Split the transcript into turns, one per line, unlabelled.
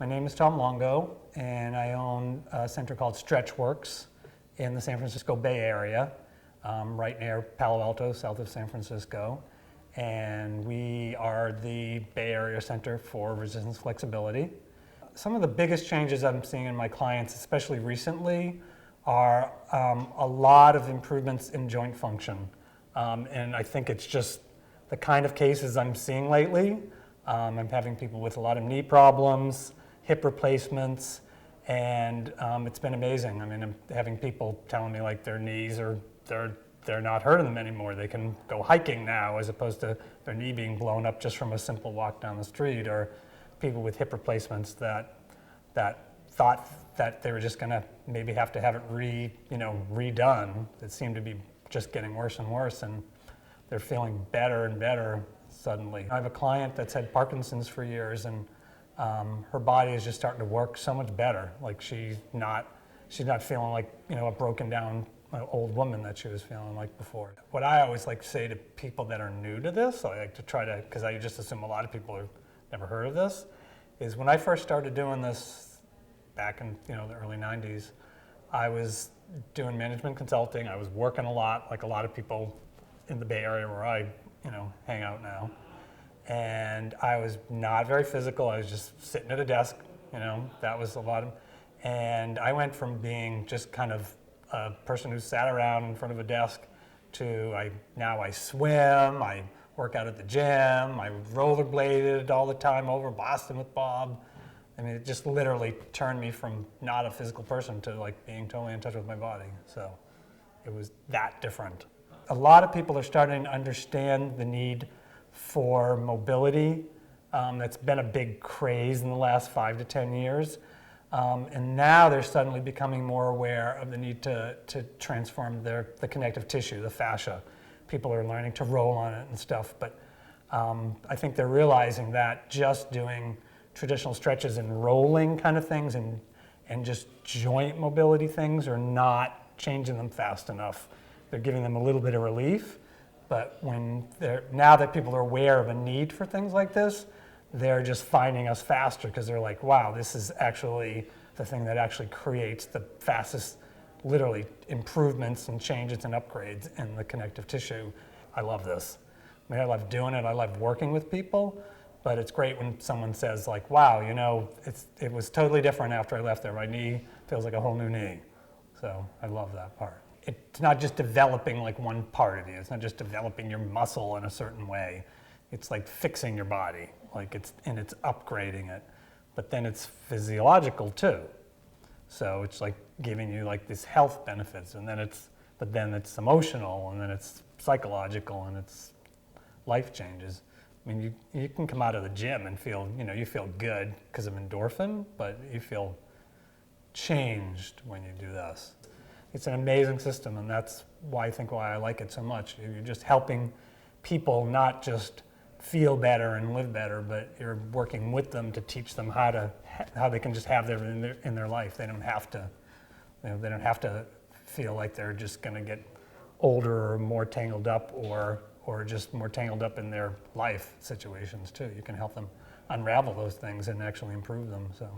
My name is Tom Longo, and I own a center called Stretchworks in the San Francisco Bay Area, right near Palo Alto, south of San Francisco. And we are the Bay Area Center for Resistance Flexibility. Some of the biggest changes I'm seeing in my clients, especially recently, are a lot of improvements in joint function. And I think it's just the kind of cases I'm seeing lately. I'm having people with a lot of knee problems, hip replacements, and it's been amazing. I mean, I'm having people telling me like their knees are, they're not hurting them anymore. They can go hiking now as opposed to their knee being blown up just from a simple walk down the street, or people with hip replacements that thought that they were just gonna maybe have to have it redone. It seemed to be just getting worse and worse, and they're feeling better and better suddenly. I have a client that's had Parkinson's for years, and her body is just starting to work so much better. Like she's not feeling like a broken down old woman that she was feeling like before. What I always like to say to people that are new to this, I like to try to, because I just assume a lot of people have never heard of this, is when I first started doing this back in the early 90s, I was doing management consulting. I was working a lot, like a lot of people in the Bay Area where I hang out now. And I was not very physical. I was just sitting at a desk, that was a lot of, and I went from being just kind of a person who sat around in front of a desk to now I swim, I work out at the gym, I rollerbladed all the time over Boston with Bob. I mean, it just literally turned me from not a physical person to like being totally in touch with my body. So it was that different. A lot of people are starting to understand the need for mobility. That's been a big craze in the last 5 to 10 years. And now they're suddenly becoming more aware of the need to transform the connective tissue, the fascia. People are learning to roll on it and stuff, but I think they're realizing that just doing traditional stretches and rolling kind of things and just joint mobility things are not changing them fast enough. They're giving them a little bit of relief, but now that people are aware of a need for things like this, they're just finding us faster because they're like, wow, this is actually the thing that actually creates the fastest, literally, improvements and changes and upgrades in the connective tissue. I love this. I mean, I love doing it. I love working with people, but it's great when someone says like, wow, it was totally different after I left there. My knee feels like a whole new knee. So I love that part. It's not just developing like one part of you. It's not just developing your muscle in a certain way. It's like fixing your body, it's upgrading it, but then it's physiological too. So it's like giving you like these health benefits, but then it's emotional, and then it's psychological, and it's life changes. I mean, you can come out of the gym and feel, you feel good because of endorphin, but you feel changed when you do this. It's an amazing system, and that's why I like it so much. You're just helping people not just feel better and live better, but you're working with them to teach them how they can just have that in their life. They don't have to, they don't have to feel like they're just going to get older or more tangled up or just more tangled up in their life situations too. You can help them unravel those things and actually improve them. So.